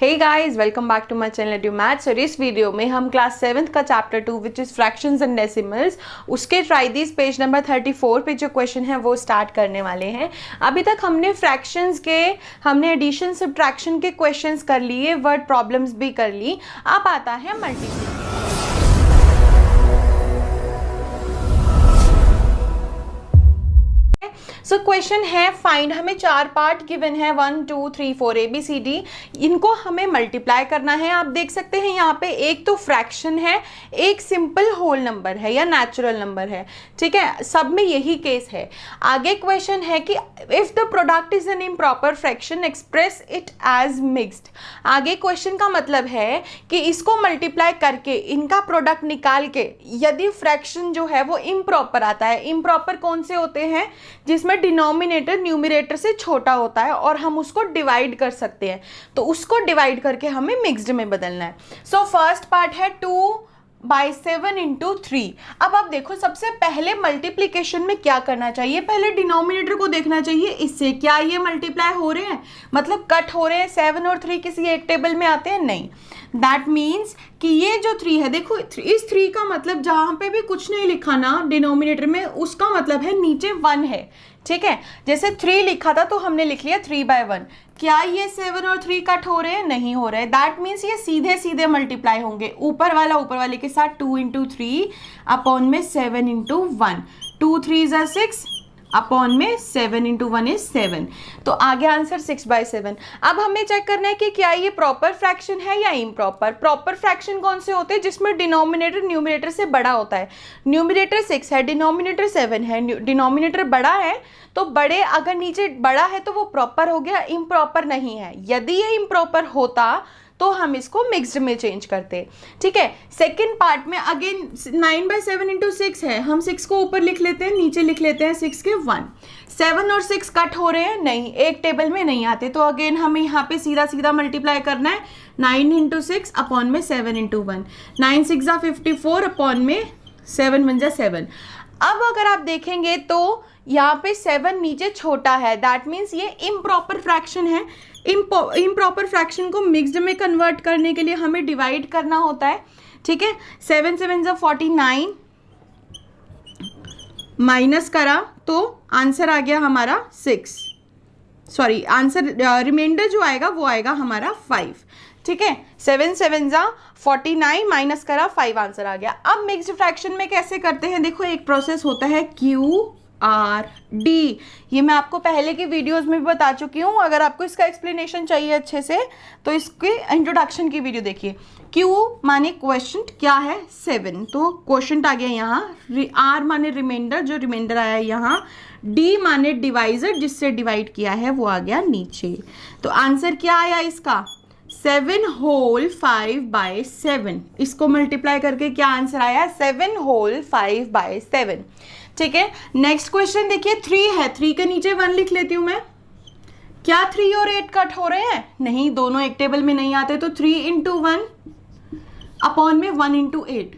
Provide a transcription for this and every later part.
Hey guys, welcome back to my channel Edu Maths. और इस video में हम क्लास 7th का chapter 2 which is fractions and decimals, उसके ट्राई दिस पेज नंबर 34 पे जो क्वेश्चन है वो स्टार्ट करने वाले हैं। अभी तक हमने फ्रैक्शंस के, हमने एडिशन सब्ट्रैक्शन के क्वेश्चंस कर लिए, वर्ड प्रॉब्लम्स भी कर ली। अब आता है मल्टीप्लिकेशन। सो क्वेश्चन है फाइंड, हमें 4 पार्ट गिवन है 1 2 3 4 ABCD, इनको हमें मल्टीप्लाई करना है। आप देख सकते हैं यहाँ पे एक तो फ्रैक्शन है, एक सिंपल होल नंबर है या नेचुरल नंबर है, ठीक है, सब में यही केस है। आगे क्वेश्चन है कि if the product is an improper fraction express it as mixed. आगे क्वेश्चन का मतलब है कि इसको मल्टीप्लाई करके इनका प्रोडक्ट निकाल के यदि फ्रैक्शन जो है वो इम्प्रॉपर आता है। इम्प्रॉपर कौन से होते हैं? जिसमें डिनोमिनेटर न्यूमरेटर से छोटा होता है और हम उसको डिवाइड कर सकते हैं, तो उसको डिवाइड करके हमें मिक्स्ड में बदलना है। सो फर्स्ट पार्ट है 2/7 × 3। अब आप देखो, सबसे पहले मल्टीप्लिकेशन में क्या करना चाहिए? पहले डिनोमिनेटर को देखना चाहिए, इससे क्या ये मल्टीप्लाई हो रहे हैं, मतलब कट हो रहे हैं। 7 और 3 किसी एक टेबल में आते हैं? नहीं। दैट मीन्स कि ये जो 3 है, देखो इस 3 का मतलब जहाँ पे भी कुछ नहीं लिखा ना डिनोमिनेटर में, उसका मतलब है नीचे 1 है, ठीक है। जैसे 3 लिखा था तो हमने लिख लिया 3/1। क्या ये 7 और 3 कट हो रहे हैं? नहीं हो रहे हैं। दैट मीन्स ये सीधे सीधे मल्टीप्लाई होंगे, ऊपर वाला ऊपर वाले के साथ 2 × 3 अपॉन में 7 × 1, 2 3 = 6 अपॉन में 7 × 1 = 7। तो आगे आंसर 6/7। अब हमें चेक करना है कि क्या ये प्रॉपर फ्रैक्शन है या इम्प्रॉपर। प्रॉपर फ्रैक्शन कौन से होते हैं? जिसमें डिनोमिनेटर न्यूमरेटर से बड़ा होता है। न्यूमरेटर 6 है, डिनोमिनेटर 7 है, डिनोमिनेटर बड़ा है, तो बड़े अगर नीचे बड़ा है तो वो प्रॉपर हो गया, इम्प्रॉपर नहीं है। यदि ये इम्प्रॉपर होता तो हम इसको मिक्स्ड में चेंज करते, ठीक है। सेकंड पार्ट में अगेन 9/7 × 6 है, हम 6 को ऊपर लिख लेते हैं, नीचे लिख लेते हैं 6 के 1। 7 और 6 कट हो रहे हैं? नहीं, एक टेबल में नहीं आते, तो अगेन हमें यहाँ पे सीधा सीधा मल्टीप्लाई करना है। 9 × 6 अपॉन में 7 × 1, 9 6 = 54 अपॉन में 7 1 = 7। अब अगर आप देखेंगे तो यहाँ पे 7 नीचे छोटा है, दैट मीन्स ये इम्प्रॉपर फ्रैक्शन है। इम्प्रॉपर फ्रैक्शन को मिक्स्ड में कन्वर्ट करने के लिए हमें डिवाइड करना होता है, ठीक है। 7 7 = 49, माइनस करा तो आंसर आ गया हमारा 6, सॉरी आंसर रिमाइंडर जो आएगा वो आएगा हमारा 5, ठीक है। 7 7 = 49, माइनस करा 5, आंसर आ गया। अब मिक्स्ड फ्रैक्शन में कैसे करते हैं? देखो एक प्रोसेस होता है QRD, ये मैं आपको पहले की वीडियोस में भी बता चुकी हूँ। अगर आपको इसका एक्सप्लेनेशन चाहिए अच्छे से तो इसके इंट्रोडक्शन की वीडियो देखिए। Q माने क्वेश्चन, क्या है 7, तो क्वेश्चन आ गया यहाँ। R माने रिमाइंडर, जो रिमाइंडर आया है यहाँ। D माने डिवाइजर, जिससे डिवाइड किया है वो आ गया नीचे। तो आंसर क्या आया इसका? 7 होल 5/7। इसको मल्टीप्लाई करके क्या आंसर आया? 7 होल 5/7, ठीक है। नेक्स्ट क्वेश्चन देखिए, 3 है, 3 के नीचे 1 लिख लेती हूँ मैं। क्या 3 और 8 कट हो रहे हैं? नहीं, दोनों एक टेबल में नहीं आते, तो 3 × 1 अपॉन में 1 × 8,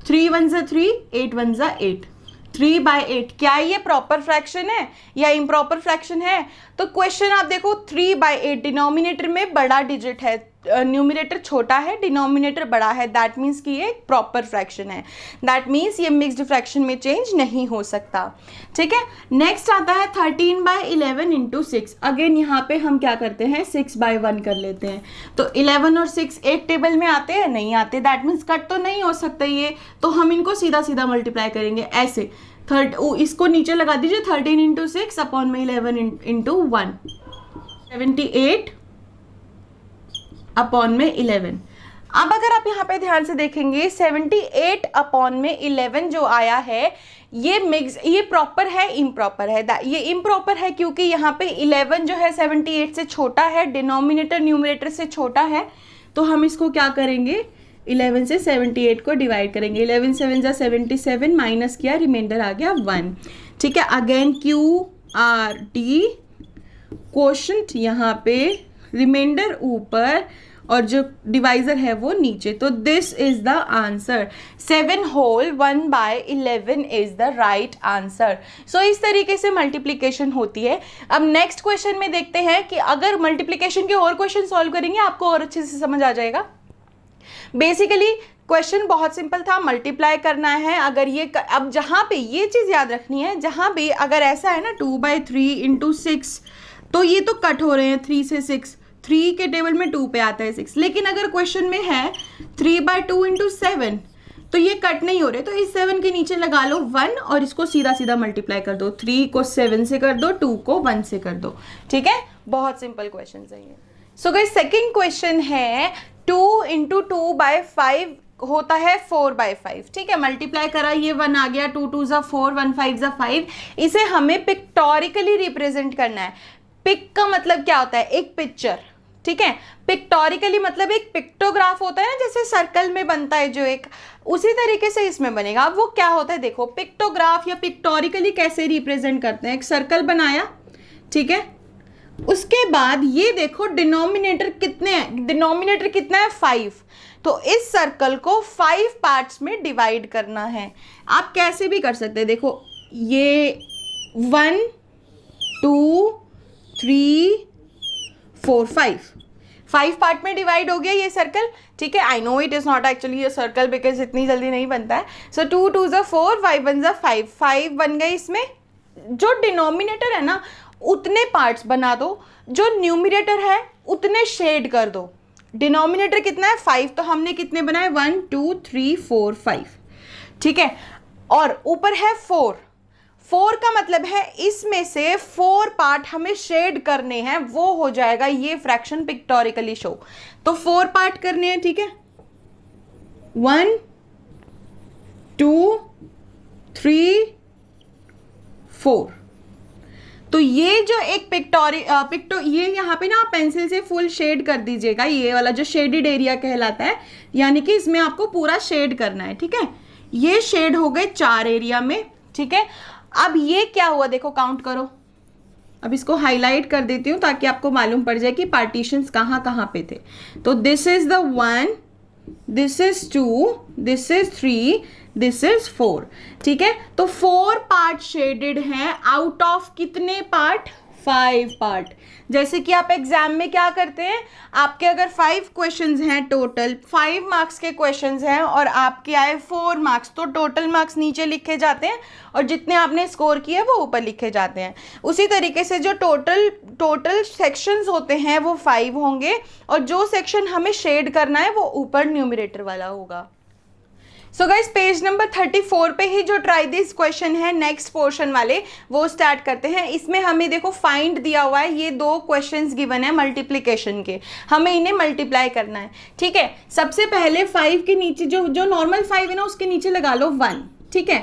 3 1 = 3, 8 1 = 8, 3/8। क्या ये प्रॉपर फ्रैक्शन है या इम्प्रॉपर फ्रैक्शन है? तो क्वेश्चन आप देखो, 3/8 डिनोमिनेटर में बड़ा डिजिट है, न्यूमरेटर छोटा है, डिनोमिनेटर बड़ा है, दैट मीन्स कि ये प्रॉपर फ्रैक्शन है। दैट मीन्स ये मिक्स्ड फ्रैक्शन में चेंज नहीं हो सकता, ठीक है। नेक्स्ट आता है 13/11 × 6। अगेन यहाँ पे हम क्या करते हैं? 6/1 कर लेते हैं। तो 11 और 6 एक टेबल में आते हैं? नहीं आते, दैट मीन्स कट तो नहीं हो सकता ये, तो हम इनको सीधा सीधा मल्टीप्लाई करेंगे ऐसे। इसको नीचे लगा दीजिए, 13 × 6 अपॉन में 11 × 1, 78 अपॉन में 11। अब अगर आप यहाँ पे ध्यान से देखेंगे, 78 अपॉन में 11 जो आया है, ये प्रॉपर है इम्प्रॉपर है? ये इम्प्रॉपर है क्योंकि यहाँ पे 11 जो है 78 से छोटा है, डिनोमिनेटर न्यूमरेटर से छोटा है, तो हम इसको क्या करेंगे? 11 से 78 को डिवाइड करेंगे। 11 7 = 77, माइनस किया, रिमाइंडर आ गया 1, ठीक है। अगेन QRD, क्वोशंट यहाँ पे, रिमाइंडर ऊपर और जो डिवाइजर है वो नीचे। तो this is the answer, 7 whole 1/11 is the right answer. So इस तरीके से मल्टीप्लिकेशन होती है। अब नेक्स्ट क्वेश्चन में देखते हैं कि अगर मल्टीप्लिकेशन के और क्वेश्चन सॉल्व करेंगे आपको और अच्छे से समझ आ जाएगा। बेसिकली क्वेश्चन बहुत सिंपल था, मल्टीप्लाई करना है। अगर ये अब जहाँ पे ये चीज़ याद रखनी है, जहाँ भी अगर ऐसा है ना 2/3 इंटू 6, तो ये तो कट हो रहे हैं 3 से 6, 3 के टेबल में 2 पे आता है 6। लेकिन अगर क्वेश्चन में है 3/2 इंटू 7, तो ये कट नहीं हो रहे, तो इस 7 के नीचे लगा लो 1 और इसको सीधा सीधा मल्टीप्लाई कर दो। 3 को 7 से कर दो, 2 को 1 से कर दो। ठीक है, बहुत सिंपल क्वेश्चन है ये। सो गाइस सेकंड क्वेश्चन है 2 इंटू 2/5 होता है 4/5। ठीक है, मल्टीप्लाई करा, ये 1 आ गया, 2 2 ज़ा 4, 1 5 ज़ा 5। इसे हमें पिक्टोरिकली रिप्रेजेंट करना है। पिक का मतलब क्या होता है? एक पिक्चर। ठीक है, पिक्टोरिकली मतलब एक पिक्टोग्राफ होता है ना, जैसे सर्कल में बनता है जो एक, उसी तरीके से इसमें बनेगा। अब वो क्या होता है देखो, पिक्टोग्राफ या पिक्टोरिकली कैसे रिप्रेजेंट करते हैं। एक सर्कल बनाया, ठीक है, उसके बाद ये देखो डिनोमिनेटर कितने हैं, डिनोमिनेटर कितना है 5। तो इस सर्कल को 5 पार्ट्स में डिवाइड करना है। आप कैसे भी कर सकते हैं, देखो ये 1 2 3 4 5 पार्ट में डिवाइड हो गया ये सर्कल। ठीक है, I know it is not actually a circle because इतनी जल्दी नहीं बनता है। सो 2 2 ज़ा 4, 5 1 ज़ा 5, 5 बन गए। इसमें जो डिनोमिनेटर है ना उतने पार्ट्स बना दो, जो न्यूमिनेटर है उतने शेड कर दो। डिनोमिनेटर कितना है 5, तो हमने कितने बनाए 1 2 3 4 5। ठीक है, और ऊपर है 4 का मतलब है इसमें से 4 पार्ट हमें शेड करने हैं, वो हो जाएगा ये फ्रैक्शन पिक्टोरिकली शो। तो 4 पार्ट करने हैं। ठीक है, 1 2 3 4। तो ये जो एक ये यहाँ पे ना आप पेंसिल से फुल शेड कर दीजिएगा, ये वाला जो शेडेड एरिया कहलाता है, यानी कि इसमें आपको पूरा शेड करना है। ठीक है, ये शेड हो गए 4 एरिया में। ठीक है, अब ये क्या हुआ देखो, काउंट करो। अब इसको हाईलाइट कर देती हूँ ताकि आपको मालूम पड़ जाए कि पार्टीशंस कहाँ कहाँ पे थे। तो this is the 1, this is 2, this is 3, this is 4। ठीक है, तो 4 पार्ट शेडेड हैं आउट ऑफ कितने पार्ट? 5 पार्ट। जैसे कि आप एग्जाम में क्या करते हैं, आपके अगर 5 क्वेश्चंस हैं, टोटल 5 मार्क्स के क्वेश्चंस हैं और आपके आए 4 मार्क्स, तो टोटल मार्क्स नीचे लिखे जाते हैं और जितने आपने स्कोर किए वो ऊपर लिखे जाते हैं। उसी तरीके से जो टोटल सेक्शंस होते हैं वो 5 होंगे और जो सेक्शन हमें शेड करना है वो ऊपर न्यूमरेटर वाला होगा। सो गाइस पेज नंबर 34 पे ही जो ट्राई दिस क्वेश्चन है नेक्स्ट पोर्शन वाले वो स्टार्ट करते हैं। इसमें हमें देखो फाइंड दिया हुआ है, ये 2 क्वेश्चंस गिवन है मल्टीप्लिकेशन के, हमें इन्हें मल्टीप्लाई करना है। ठीक है, सबसे पहले 5 के नीचे जो नॉर्मल 5 है ना उसके नीचे लगा लो 1। ठीक है,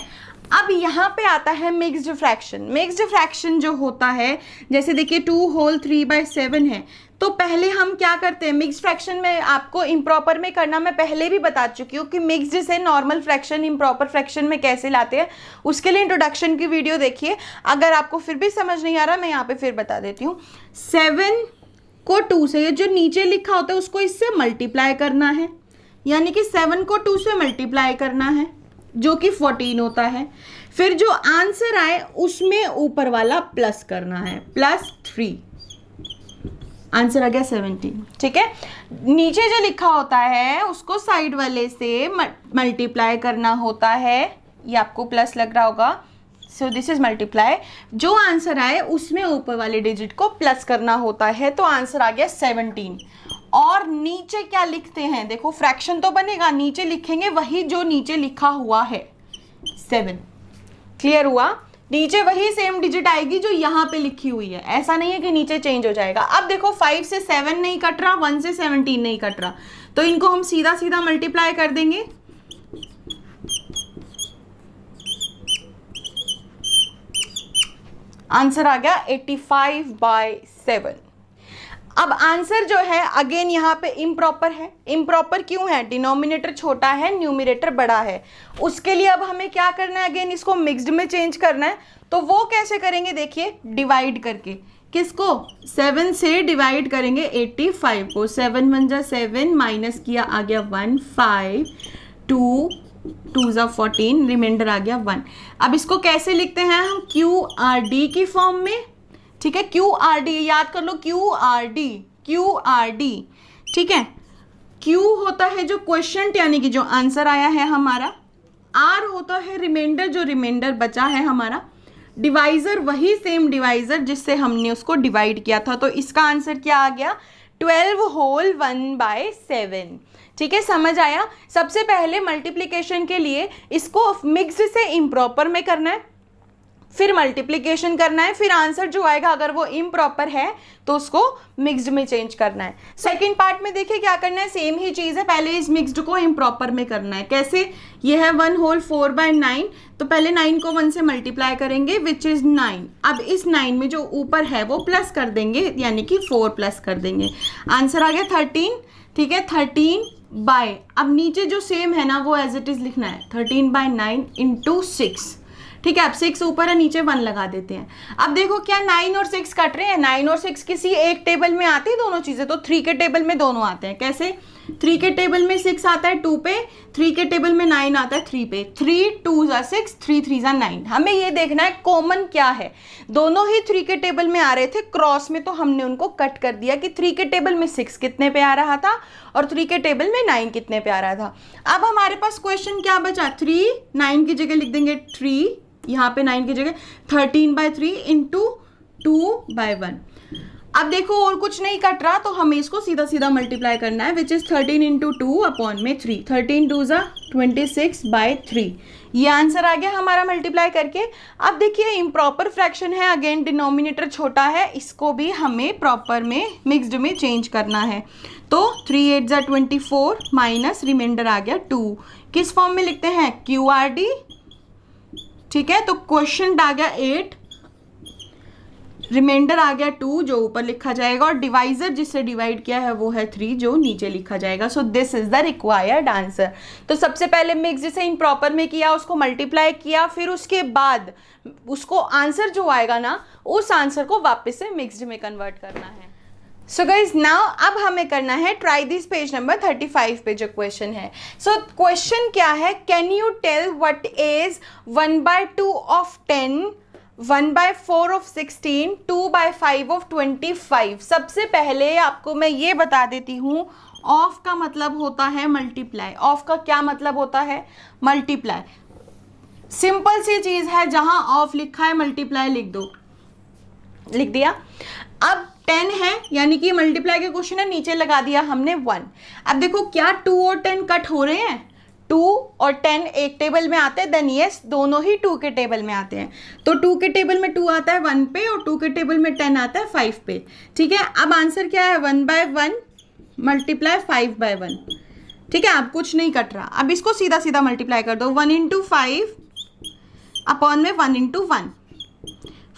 अब यहाँ पे आता है मिक्स्ड फ्रैक्शन। मिक्स्ड फ्रैक्शन जो होता है, जैसे देखिए 2 होल 3/7 है, तो पहले हम क्या करते हैं, मिक्स्ड फ्रैक्शन में आपको इम्प्रॉपर में करना मैं पहले भी बता चुकी हूँ कि मिक्स्ड से नॉर्मल फ्रैक्शन इम्प्रॉपर फ्रैक्शन में कैसे लाते हैं, उसके लिए इंट्रोडक्शन की वीडियो देखिए। अगर आपको फिर भी समझ नहीं आ रहा मैं यहाँ पे फिर बता देती हूँ। 7 को 2 से, ये जो नीचे लिखा होता है उसको इससे मल्टीप्लाई करना है, यानी कि 7 को 2 से मल्टीप्लाई करना है जो कि 14 होता है। फिर जो आंसर आए उसमें ऊपर वाला प्लस करना है, +3, आंसर आ गया 17। ठीक है, नीचे जो लिखा होता है उसको साइड वाले से मल्टीप्लाई करना होता है, ये आपको प्लस लग रहा होगा। सो दिस इज मल्टीप्लाई, जो आंसर आए उसमें ऊपर वाले डिजिट को प्लस करना होता है, तो आंसर आ गया 17। और नीचे क्या लिखते हैं देखो, फ्रैक्शन तो बनेगा, नीचे लिखेंगे वही जो नीचे लिखा हुआ है 7। क्लियर हुआ, नीचे वही सेम डिजिट आएगी जो यहाँ पे लिखी हुई है, ऐसा नहीं है कि नीचे चेंज हो जाएगा। अब देखो 5 से 7 नहीं कट रहा, 1 से 17 नहीं कट रहा, तो इनको हम सीधा सीधा मल्टीप्लाई कर देंगे। आंसर आ गया 85/7। अब आंसर जो है अगेन यहाँ पे इम्प्रॉपर है। इम्प्रॉपर क्यों है? डिनोमिनेटर छोटा है, न्यूमरेटर बड़ा है। उसके लिए अब हमें क्या करना है, अगेन इसको मिक्स्ड में चेंज करना है। तो वो कैसे करेंगे देखिए, डिवाइड करके। किसको 7 से डिवाइड करेंगे 85 को, 7 1 जा 7 माइनस किया आ गया 1, 5 2 2 जा 14, रिमाइंडर आ गया 1। अब इसको कैसे लिखते हैं हम, क्यू आर डी की फॉर्म में, ठीक है। क्यू आर डी याद कर लो, Q R D, Q R D, ठीक है। क्यू होता है जो क्वेश्चन यानी कि जो आंसर आया है हमारा, आर होता है रिमाइंडर, जो रिमाइंडर बचा है हमारा, डिवाइजर वही सेम डिवाइजर जिससे हमने उसको डिवाइड किया था। तो इसका आंसर क्या आ गया, 12 होल 1/7, ठीक है। समझ आया। सबसे पहले मल्टीप्लिकेशन के लिए इसको मिक्स्ड से इम्प्रॉपर में करना है, फिर मल्टीप्लिकेशन करना है, फिर आंसर जो आएगा अगर वो इम्प्रॉपर है तो उसको मिक्स्ड में चेंज करना है। सेकंड पार्ट में देखिए क्या करना है, सेम ही चीज़ है, पहले इस मिक्स्ड को इम्प्रॉपर में करना है। कैसे, ये है 1 होल 4/9, तो पहले 9 को 1 से मल्टीप्लाई करेंगे विच इज़ 9। अब इस 9 में जो ऊपर है वो प्लस कर देंगे, यानी कि 4 प्लस कर देंगे, आंसर आ गया 13, ठीक है। 13 बाय, अब नीचे जो सेम है ना वो एज इट इज़ लिखना है, 13/9 इंटू 6, ठीक है। अब 6 ऊपर है, नीचे 1 लगा देते हैं। अब देखो क्या 9 और 6 कट रहे हैं, 9 और 6 किसी एक टेबल में आती है दोनों चीज़ें, तो 3 के टेबल में दोनों आते हैं। कैसे, 3 के टेबल में 6 आता है 2 पे, 3 के टेबल में 9 आता है 3 पे, 3 2 जा 6, 3 3 जा 9। हमें ये देखना है कॉमन क्या है, दोनों ही 3 के टेबल में आ रहे थे, क्रॉस में तो हमने उनको कट कर दिया कि 3 के टेबल में 6 कितने पे आ रहा था और 3 के टेबल में 9 कितने पे आ रहा था। अब हमारे पास क्वेश्चन क्या बचा, 3, 9 की जगह लिख देंगे 3, यहाँ पे 9 की जगह 13/3 इंटू 2/1। अब देखो और कुछ नहीं कट रहा तो हमें इसको सीधा सीधा मल्टीप्लाई करना है, विच इज 13 इंटू 2 अपॉन में 3, 13 2 जा 26/3। ये आंसर आ गया हमारा मल्टीप्लाई करके। अब देखिए इम्प्रॉपर फ्रैक्शन है, अगेन डिनोमिनेटर छोटा है, इसको भी हमें प्रॉपर में मिक्स्ड में चेंज करना है। तो 3 8 जा 24 माइनस रिमाइंडर आ गया 2, किस फॉर्म में लिखते हैं, क्यू आर डी, ठीक है। तो क्वेश्चन आ गया 8, रिमाइंडर आ गया 2 जो ऊपर लिखा जाएगा, और डिवाइजर जिससे डिवाइड किया है वो है 3 जो नीचे लिखा जाएगा। So this is the required answer. तो सबसे पहले मिक्स जिसे इम्प्रॉपर में किया, उसको मल्टीप्लाई किया, फिर उसके बाद उसको आंसर जो आएगा ना उस आंसर को वापस से मिक्स्ड में कन्वर्ट करना है। सो गाइज नाउ अब हमें करना है ट्राई दिस पेज नंबर 35 पे जो क्वेश्चन है। सो क्वेश्चन क्या है, can you tell what is 1/2 of 10, 1/4 of 16, 2/5 of 25। सबसे पहले आपको मैं ये बता देती हूँ, ऑफ का मतलब होता है मल्टीप्लाई। ऑफ का क्या मतलब होता है, मल्टीप्लाई। सिंपल सी चीज है, जहां ऑफ लिखा है मल्टीप्लाई लिख दो, लिख दिया। अब 10 है यानी कि मल्टीप्लाई के क्वेश्चन है, नीचे लगा दिया हमने 1। अब देखो क्या 2 और 10 कट हो रहे हैं, 2 और 10 एक टेबल में आते हैं, देन यस दोनों ही 2 के टेबल में आते हैं। तो 2 के टेबल में 2 आता है 1 पे और 2 के टेबल में 10 आता है 5 पे, ठीक है। अब आंसर क्या है, 1/1 मल्टीप्लाई 5/1, ठीक है। अब कुछ नहीं कट रहा, अब इसको सीधा सीधा मल्टीप्लाई कर दो, 1 इंटू 5 अपॉन में 1 इंटू 1,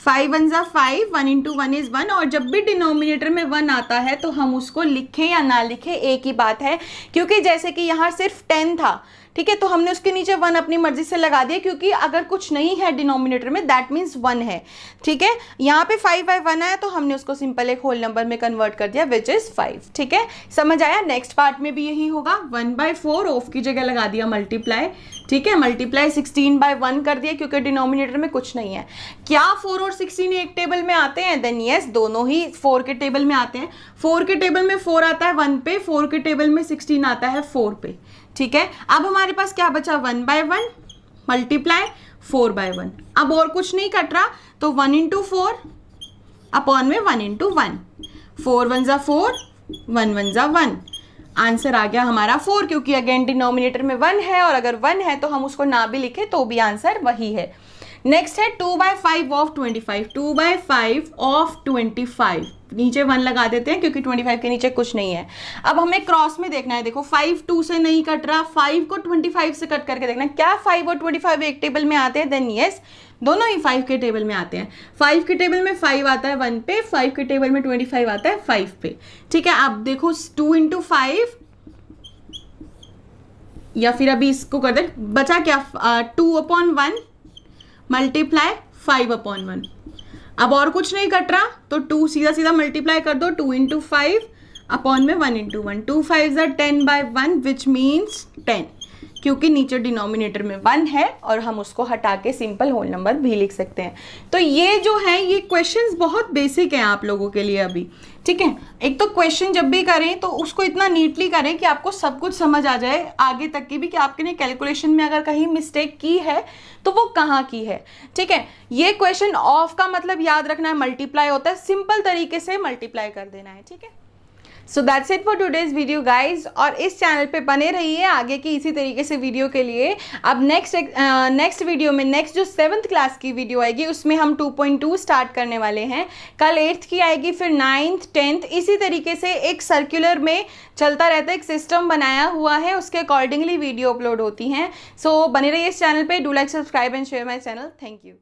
5 1 जा 5, 1 इंटू 1 इज 1। और जब भी डिनोमिनेटर में 1 आता है तो हम उसको लिखें या ना लिखें एक ही बात है, क्योंकि जैसे कि यहाँ सिर्फ 10 था, ठीक है, तो हमने उसके नीचे 1 अपनी मर्जी से लगा दिया, क्योंकि अगर कुछ नहीं है डिनोमिनेटर में दैट मीन्स 1 है, ठीक है। यहाँ पे 5/1 आया तो हमने उसको सिंपल एक होल नंबर में कन्वर्ट कर दिया विच इज 5, ठीक है। समझ आया। नेक्स्ट पार्ट में भी यही होगा, 1/4 ऑफ की जगह लगा दिया मल्टीप्लाई, ठीक है। मल्टीप्लाई 16/1 कर दिया क्योंकि डिनोमिनेटर में कुछ नहीं है। क्या 4 और 16 एक टेबल में आते हैं, देन यस दोनों ही 4 के टेबल में आते हैं। 4 के टेबल में 4 आता है 1 पे, 4 के टेबल में 16 आता है 4 पे, ठीक है। अब हमारे पास क्या बचा, 1/1 मल्टीप्लाई 4/1। अब और कुछ नहीं कट रहा तो 1 इंटू 4 अपॉन में 1 इंटू 1, 4 1 जा 4, 1 1 जा 1। आंसर आ गया हमारा 4, क्योंकि अगेन डिनोमिनेटर में 1 है और अगर 1 है तो हम उसको ना भी लिखे तो भी आंसर वही है। नेक्स्ट है 2/5 ऑफ 25, 2/5 ऑफ 25, नीचे 1 लगा देते हैं क्योंकि 25 के नीचे कुछ नहीं है। अब हमें क्रॉस में देखना है, देखो 5 2 से नहीं कट रहा, 5 को 25 से कट करके देखना है, क्या 5 और 25 एक टेबल में आते हैं, देन यस दोनों ही 5 के टेबल में आते हैं। 5 के टेबल में 5 आता है 1 पे, 5 के टेबल में 25 आता है 5 पे, ठीक है। अब देखो 2 इंटू 5, या फिर अभी इसको कर दे, बचा क्या 2/1 मल्टीप्लाई 5/1। अब और कुछ नहीं कट रहा तो 2 सीधा सीधा मल्टीप्लाई कर दो, 2 इंटू 5 अपॉन में 1 इंटू 1, 2 5 10/1 विच मीन्स 10, क्योंकि नीचे डिनोमिनेटर में 1 है और हम उसको हटा के सिंपल होल नंबर भी लिख सकते हैं। तो ये जो है ये क्वेश्चंस बहुत बेसिक हैं आप लोगों के लिए अभी, ठीक है। एक तो क्वेश्चन जब भी करें तो उसको इतना नीटली करें कि आपको सब कुछ समझ आ जाए आगे तक की भी, कि आपने कैलकुलेशन में अगर कहीं मिस्टेक की है तो वो कहाँ की है, ठीक है। ये क्वेश्चन ऑफ का मतलब याद रखना है मल्टीप्लाई होता है, सिंपल तरीके से मल्टीप्लाई कर देना है, ठीक है। So that's it for today's video guys, और इस चैनल पे बने रहिए आगे की इसी तरीके से वीडियो के लिए। अब नेक्स्ट वीडियो में नेक्स्ट जो 7th क्लास की वीडियो आएगी उसमें हम 2.2 स्टार्ट करने वाले हैं, कल 8th की आएगी, फिर 9th 10th, इसी तरीके से एक सर्कुलर में चलता रहता है, एक सिस्टम बनाया हुआ है, उसके अकॉर्डिंगली वीडियो अपलोड होती हैं। सो बने रहिए इस चैनल पे, do like subscribe and share my channel. Thank you.